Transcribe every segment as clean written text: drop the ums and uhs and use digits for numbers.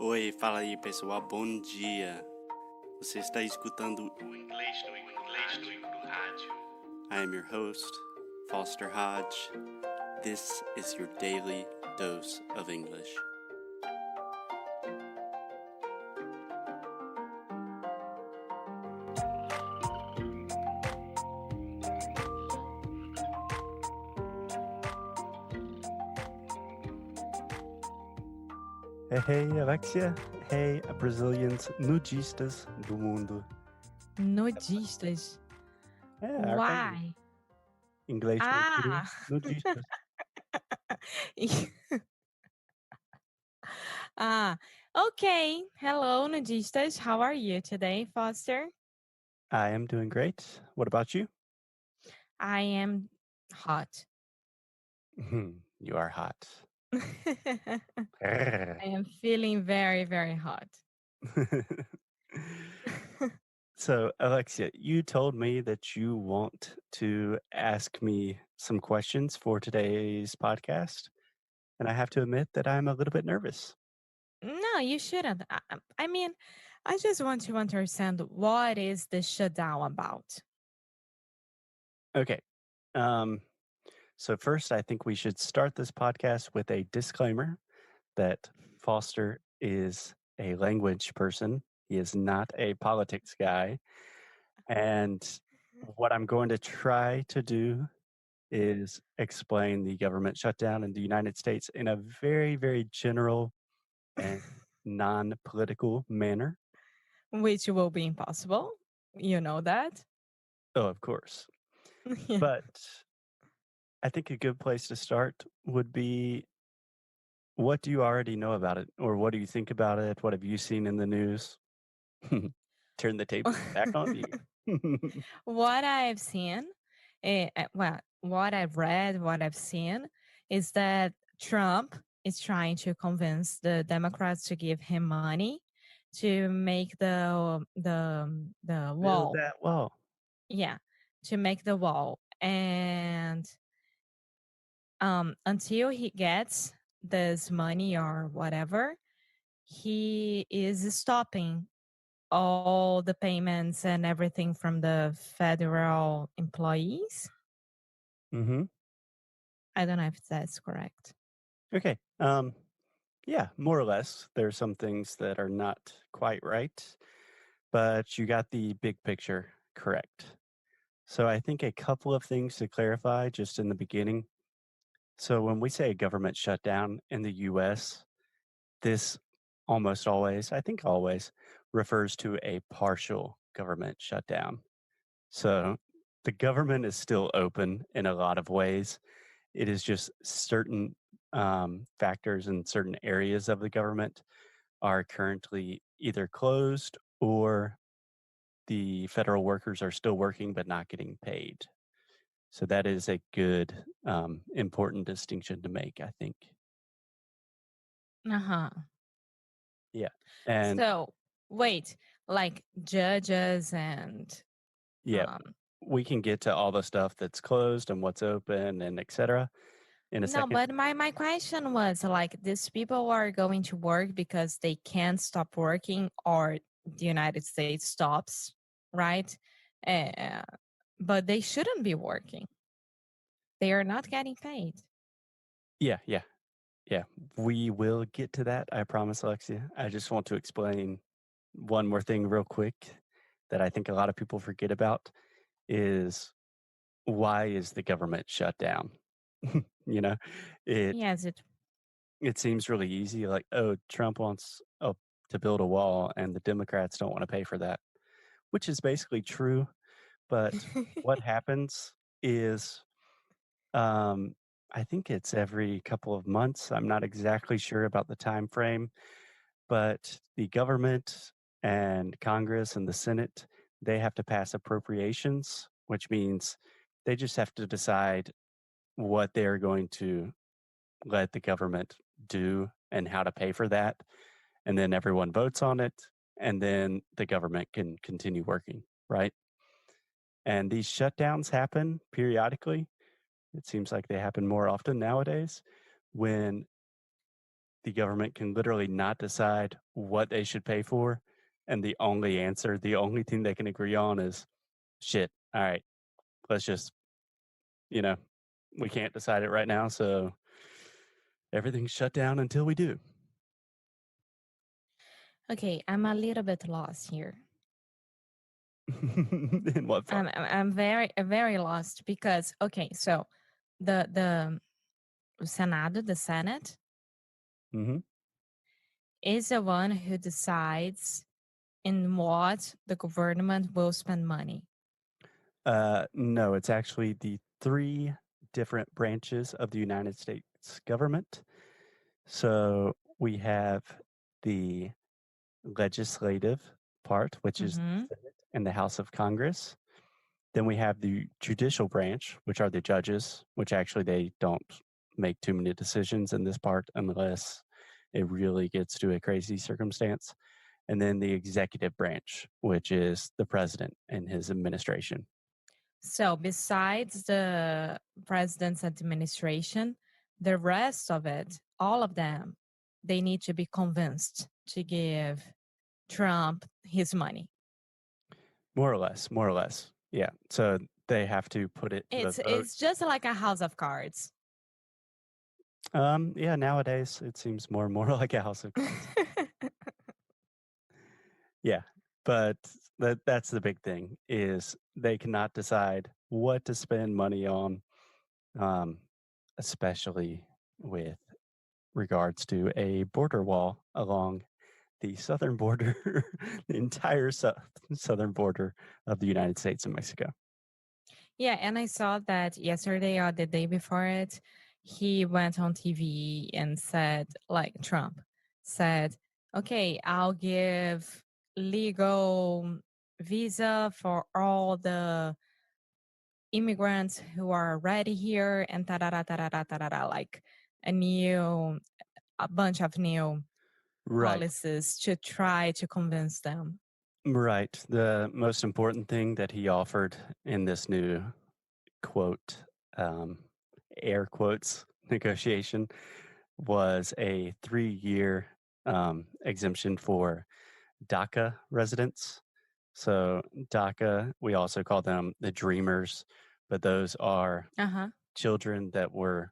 Oi, fala aí pessoal, bom dia. Você está escutando o Inglês do Rádio. I am your host, Foster Hodge. This is your daily dose of English. Hey, Alexia. Hey, Brazilians nudistas do mundo. Nudistas? Why? Inglês Ah! nudistas. Okay. Hello, nudistas. How are you today, Foster? I am doing great. What about you? I am hot. You are hot. I am feeling very, very hot. So, Alexia, you told me that you want to ask me some questions for today's podcast, and I have to admit that I'm a little bit nervous. No, you shouldn't. I mean, I just want to understand what is the shutdown about. Okay. So first, I think we should start this podcast with a disclaimer that Foster is a language person. He is not a politics guy. And what I'm going to try to do is explain the government shutdown in the United States in a very, very general and non-political manner. Which will be impossible. You know that. Oh, of course. Yeah. But I think a good place to start would be, what do you already know about it? Or what do you think about it? What have you seen in the news? Turn the tables back on you. What I've seen, what I've read, what I've seen is that Trump is trying to convince the Democrats to give him money to make the Build wall. that wall. Yeah, to make the wall. And until he gets this money or whatever, he is stopping all the payments and everything from the federal employees. Mm-hmm. I don't know if that's correct. Okay. Yeah, more or less. There are some things that are not quite right, but you got the big picture correct. So I think a couple of things to clarify just in the beginning. So when we say a government shutdown in the US, this almost always, I think always, refers to a partial government shutdown. So the government is still open in a lot of ways. It is just certain factors in certain areas of the government are currently either closed or the federal workers are still working but not getting paid. So that is a good, important distinction to make, I think. Uh-huh. Yeah. And So wait, like judges and yeah, we can get to all the stuff that's closed and what's open and et cetera in a no, second. but my question was like these people are going to work because they can't stop working or the United States stops, right? Uh, but they shouldn't be working. They are not getting paid. Yeah. We will get to that, I promise, Alexia. I just want to explain one more thing real quick that I think a lot of people forget about is, why is the government shut down? You know, Yes, it seems really easy, like, oh, Trump wants to build a wall and the Democrats don't want to pay for that, which is basically true. But what happens is, I think it's every couple of months. I'm not exactly sure about the time frame, but the government and Congress and the Senate, they have to pass appropriations, which means they just have to decide what they're going to let the government do and how to pay for that. And then everyone votes on it, and then the government can continue working, right? And these shutdowns happen periodically. It seems like they happen more often nowadays when the government can literally not decide what they should pay for. And the only answer, the only thing they can agree on is shit. All right, let's just, we can't decide it right now. So everything's shut down until we do. Okay, I'm a little bit lost here. In what form? I'm very lost because so the Senado, the Senate, is the one who decides in what the government will spend money. No, it's actually the 3 different branches of the United States government. So we have the legislative part, which is the Senate and the House of Congress. Then we have the judicial branch, which are the judges, which actually they don't make too many decisions in this part unless it really gets to a crazy circumstance. And then the executive branch, which is the president and his administration. So besides the president's administration, the rest of it, all of them, they need to be convinced to give Trump his money. More or less. Yeah. So they have to put it to the vote. It's just like a house of cards. Yeah, nowadays it seems more and more like a house of cards. Yeah, but that's the big thing is they cannot decide what to spend money on, especially with regards to a border wall along the southern border, the entire southern border of the United States and Mexico. Yeah, and I saw that yesterday or the day before it, he went on TV and said, like Trump said, okay, I'll give legal visa for all the immigrants who are already here and like a bunch of new policies to try to convince them. Right. The most important thing that he offered in this new quote, air quotes negotiation was a 3-year exemption for DACA residents. So DACA, we also call them the Dreamers, but those are children that were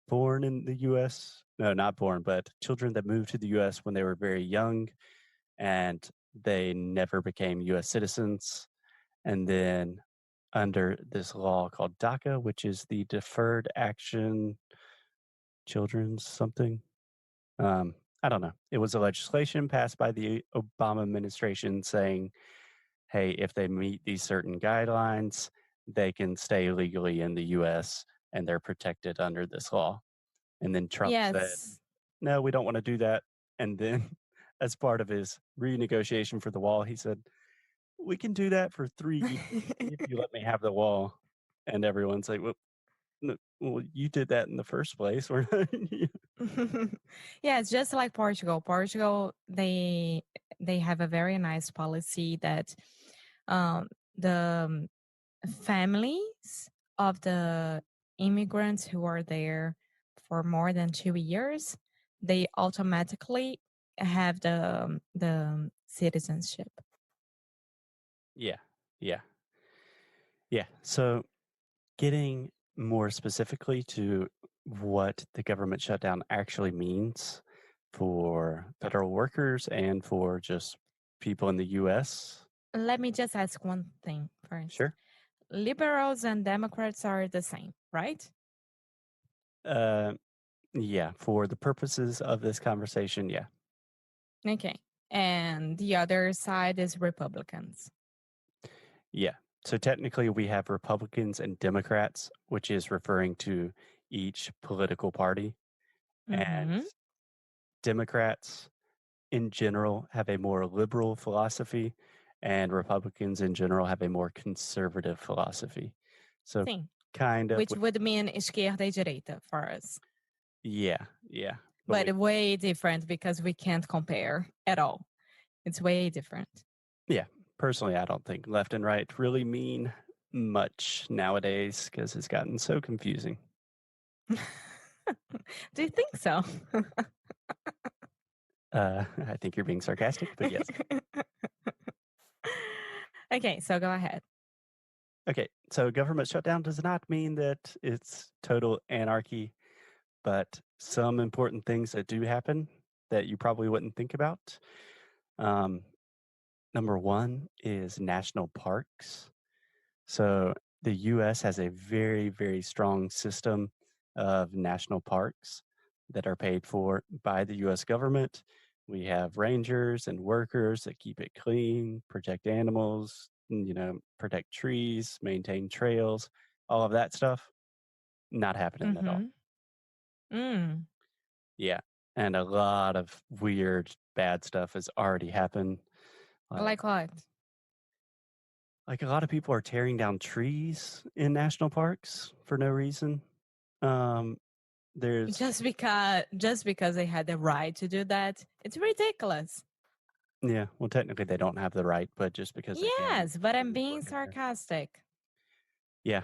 born in the U.S. No, not born, but children that moved to the U.S. when they were very young and they never became U.S. citizens. And then under this law called DACA, which is the Deferred Action Children's something. I don't know. It was a legislation passed by the Obama administration saying, hey, if they meet these certain guidelines, they can stay legally in the U.S. and they're protected under this law. And then Trump said, no, we don't want to do that. And then as part of his renegotiation for the wall, he said, we can do that for 3 years if you let me have the wall. And everyone's like, well, no, you did that in the first place. Yeah, it's just like Portugal. Portugal, they have a very nice policy that the families of the immigrants who are there for more than 2 years, they automatically have the citizenship. Yeah. So getting more specifically to what the government shutdown actually means for federal workers and for just people in the U.S. Let me just ask one thing first. Sure. Liberals and Democrats are the same, right? Yeah, for the purposes of this conversation, yeah. Okay. And the other side is Republicans. Yeah. So technically we have Republicans and Democrats, which is referring to each political party. And Democrats in general have a more liberal philosophy and Republicans in general have a more conservative philosophy. So Sim. kind of... Which would mean esquerda y direita for us. Yeah. But way different because we can't compare at all. It's way different. Yeah. Personally, I don't think left and right really mean much nowadays because it's gotten so confusing. Do you think so? I think you're being sarcastic, but yes. Okay, so go ahead. Okay, so government shutdown does not mean that it's total anarchy, but some important things that do happen that you probably wouldn't think about. Um, number one is national parks. So the US has a very, very strong system of national parks that are paid for by the US government. We have rangers and workers that keep it clean, protect animals, protect trees, maintain trails, all of that stuff. Not happening at all. Mm. Yeah. And a lot of weird, bad stuff has already happened. Like what? Like a lot of people are tearing down trees in national parks for no reason. There's Just because they had the right to do that, it's ridiculous. yeah, well, technically they don't have the right, but just because they can. Yes, but I'm it's being working there. sarcastic. Yeah.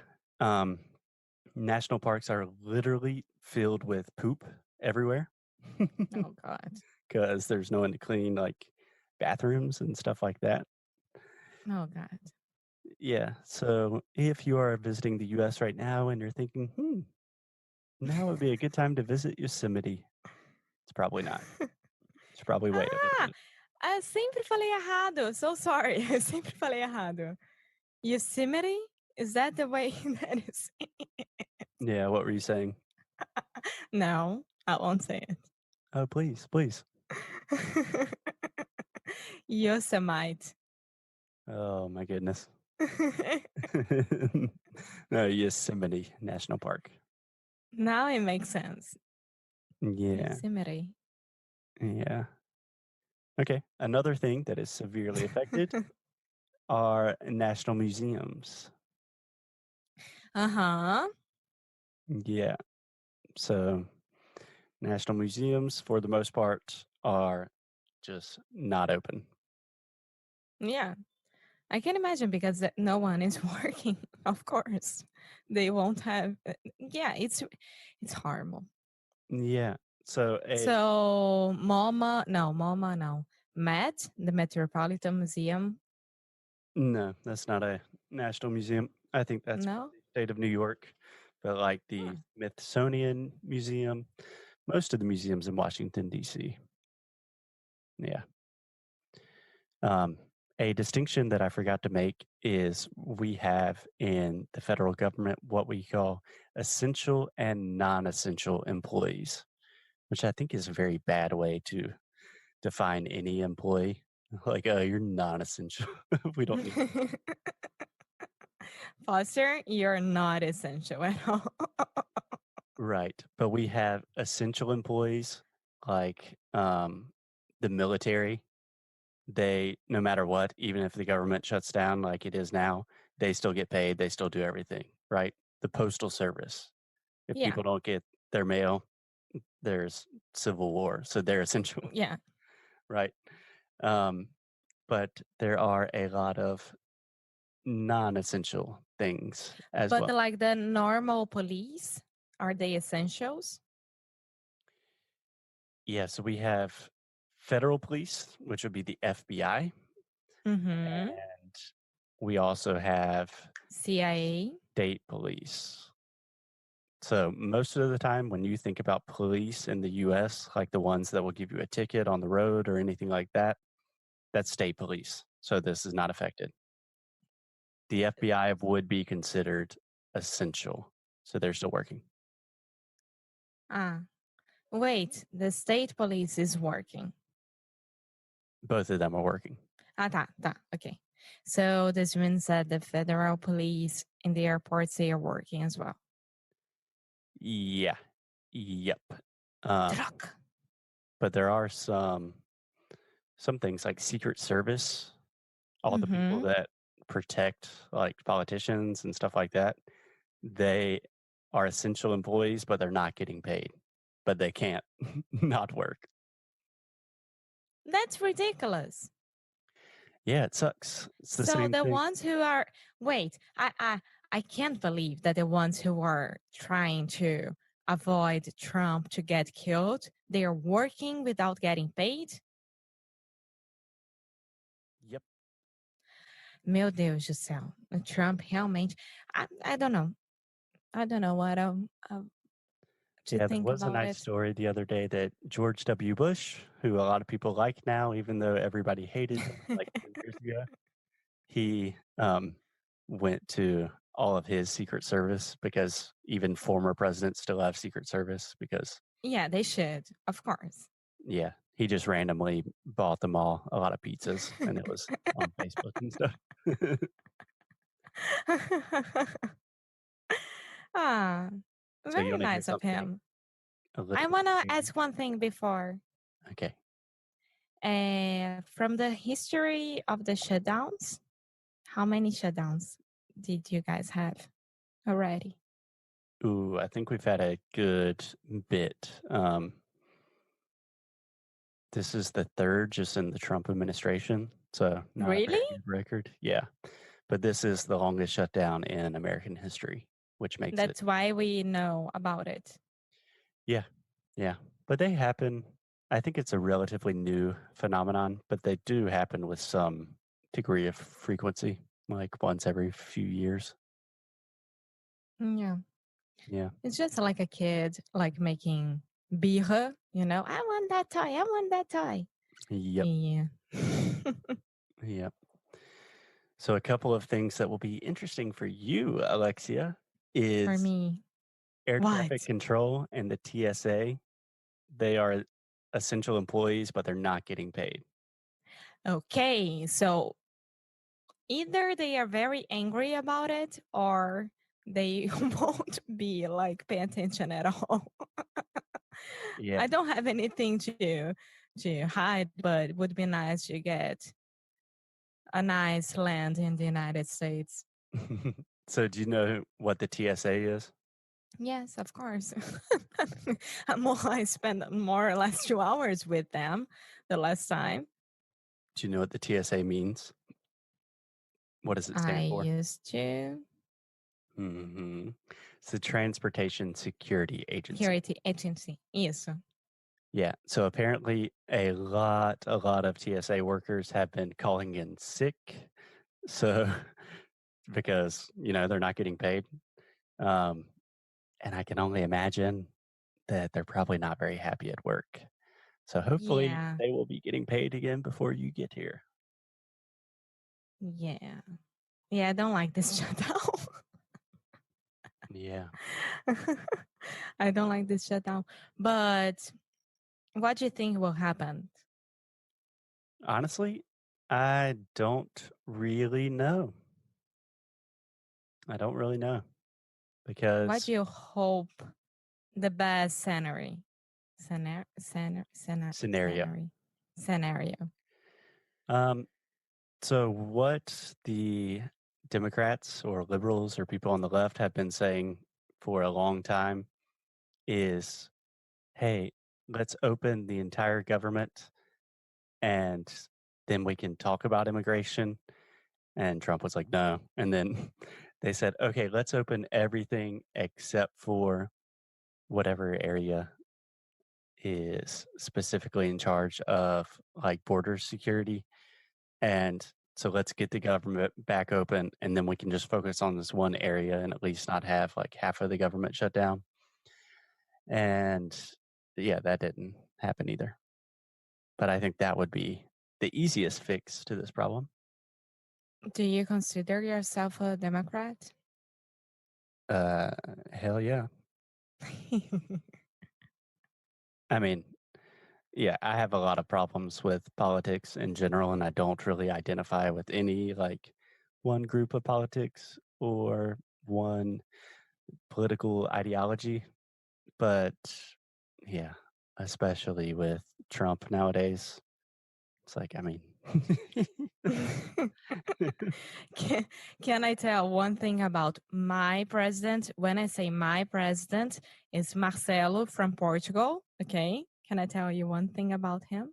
National parks are literally filled with poop everywhere Oh God. because there's no one to clean like bathrooms and stuff like that. Oh God. Yeah. So if you are visiting the US right now and you're thinking, now would be a good time to visit Yosemite, it's probably not. It's probably wait a little bit. Sempre falei errado. So sorry. Eu sempre falei errado. Yosemite? Is that the way that is? Yeah. What were you saying? No, I won't say it. Oh, please, please. Yosemite. Oh my goodness. No, Yosemite National Park. Now it makes sense. Yeah. Yosemite. Yeah. Okay. Another thing that is severely affected are national museums. Uh-huh. Yeah. So national museums, for the most part, are just not open. Yeah. I can imagine because no one is working, of course. They won't have yeah, it's horrible. Yeah. So So MoMA, no. Met, the Metropolitan Museum. no, that's not a national museum. I think that's No? the state of New York. But like the Huh. Smithsonian Museum, most of the museums in Washington, D.C. Yeah. A distinction that I forgot to make is we have in the federal government what we call essential and non-essential employees, which I think is a very bad way to define any employee. Like, oh, you're non-essential. We don't need you. Foster, you're not essential at all. Right. But we have essential employees like the military. They, no matter what, even if the government shuts down like it is now, they still get paid. They still do everything, right? The postal service. If Yeah. people don't get their mail, there's civil war. So they're essential, Yeah. right? But there are a lot of non-essential things as But well. like the normal police, are they essentials? Yeah, so we have federal police, which would be the FBI, Mm-hmm. and we also have CIA. state police. So most of the time when you think about police in the US, like the ones that will give you a ticket on the road or anything like that, that's state police. So this is not affected. The FBI would be considered essential. So they're still working. Wait, the state police is working. Both of them are working. Tá. Okay. So this means that the federal police in the airports, they are working as well. Yeah. Yep. Truck. But there are some things like Secret Service, all the people that protect like politicians and stuff like that. They are essential employees, but they're not getting paid. But they can't not work. That's ridiculous. Yeah, it sucks. It's the So same the thing. ones who are I can't believe that the ones who are trying to avoid Trump to get killed, they are working without getting paid? Yep. Meu Deus do céu. O Trump realmente. I don't know. I don't know what to Yeah, there think was a about nice it. story the other day that George W. Bush, who a lot of people like now, even though everybody hated him like 10 years ago, he went to all of his Secret Service because even former presidents still have Secret Service because, Yeah, they should, of course. yeah, he just randomly bought them all a lot of pizzas and it was on Facebook and stuff. Ah, So you very want to hear nice of something him. a I little want to crazy? ask one thing before. Okay. From the history of the shutdowns, how many shutdowns did you guys have already? Ooh, I think we've had a good bit. This is the third just in the Trump administration, so not a very Really? good record. Yeah, but this is the longest shutdown in American history, which makes it. That's why we know about it. Yeah, yeah. But they happen. I think it's a relatively new phenomenon, but they do happen with some degree of frequency, like once every few years. Yeah. Yeah. It's just like a kid, like making birra, I want that toy. I want that toy. Yep. Yeah. Yep. So a couple of things that will be interesting for you, Alexia, For is me. air What? traffic control and the TSA. They are essential employees, but they're not getting paid. Okay. So either they are very angry about it or they won't be like pay attention at all. Yeah. I don't have anything to hide, but it would be nice to get a nice land in the United States. So do you know what the TSA is? Yes, of course. I spent more or less 2 hours with them the last time. Do you know what the TSA means? What does it I stand for? used to hmm It's the Transportation Security Agency. security agency. Isso. Yeah. So apparently a lot of TSA workers have been calling in sick. So because, they're not getting paid. And I can only imagine that they're probably not very happy at work. So hopefully Yeah. they will be getting paid again before you get here. Yeah. Yeah, I don't like this shutdown. Yeah. I don't like this shutdown. But what do you think will happen? Honestly, I don't really know. I don't really know What because do you hope the best scenario? scenario. Scenario. So what the Democrats or liberals or people on the left have been saying for a long time is, hey, let's open the entire government and then we can talk about immigration. And Trump was like, no. And then they said, okay, let's open everything except for whatever area is specifically in charge of like border security. And so let's get the government back open and then we can just focus on this one area and at least not have like half of the government shut down. And yeah, that didn't happen either. But I think that would be the easiest fix to this problem. Do you consider yourself a Democrat? Hell yeah. I mean, yeah, I have a lot of problems with politics in general, and I don't really identify with any like one group of politics or one political ideology. But yeah, especially with Trump nowadays, it's like, I mean, Can I tell one thing about my president? When I say my president, it's Marcelo from Portugal. Okay. Can I tell you one thing about him?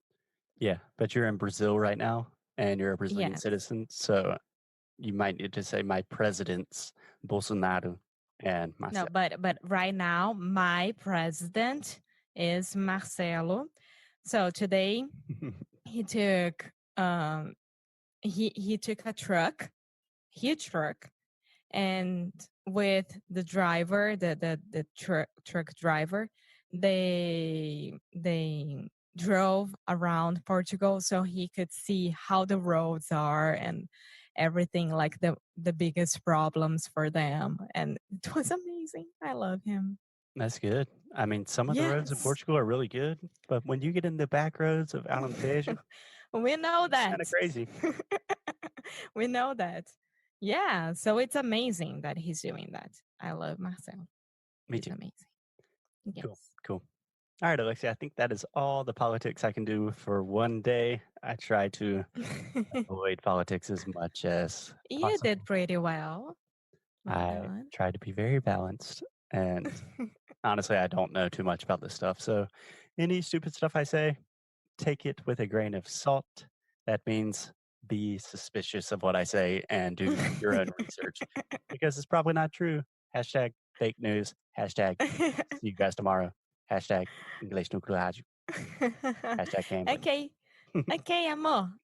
yeah, but you're in Brazil right now and you're a Brazilian Yes. citizen. So you might need to say my president's Bolsonaro and No, myself. but right now, my president is Marcelo. So today he took he took a truck, huge truck, and with the driver, the truck driver, they drove around Portugal so he could see how the roads are and everything, like the biggest problems for them. And it was amazing. I love him. That's good. I mean, some of the roads in Yes. Portugal are really good, but when you get in the back roads of Alentejo, We know it's that. kind of crazy. We know that. Yeah, so it's amazing that he's doing that. I love Marcel. Me He's too. amazing. Yes. Cool. All right, Alexia, I think that is all the politics I can do for one day. I try to avoid politics as much as You possible. did pretty well. Well I done. try to be very balanced, and honestly, I don't know too much about this stuff. So, any stupid stuff I say, take it with a grain of salt. That means be suspicious of what I say and do your own research because it's probably not true. Hashtag fake news. Hashtag see you guys tomorrow. Hashtag Inglês no Rádio. Hashtag gambling. Okay. Okay, amor.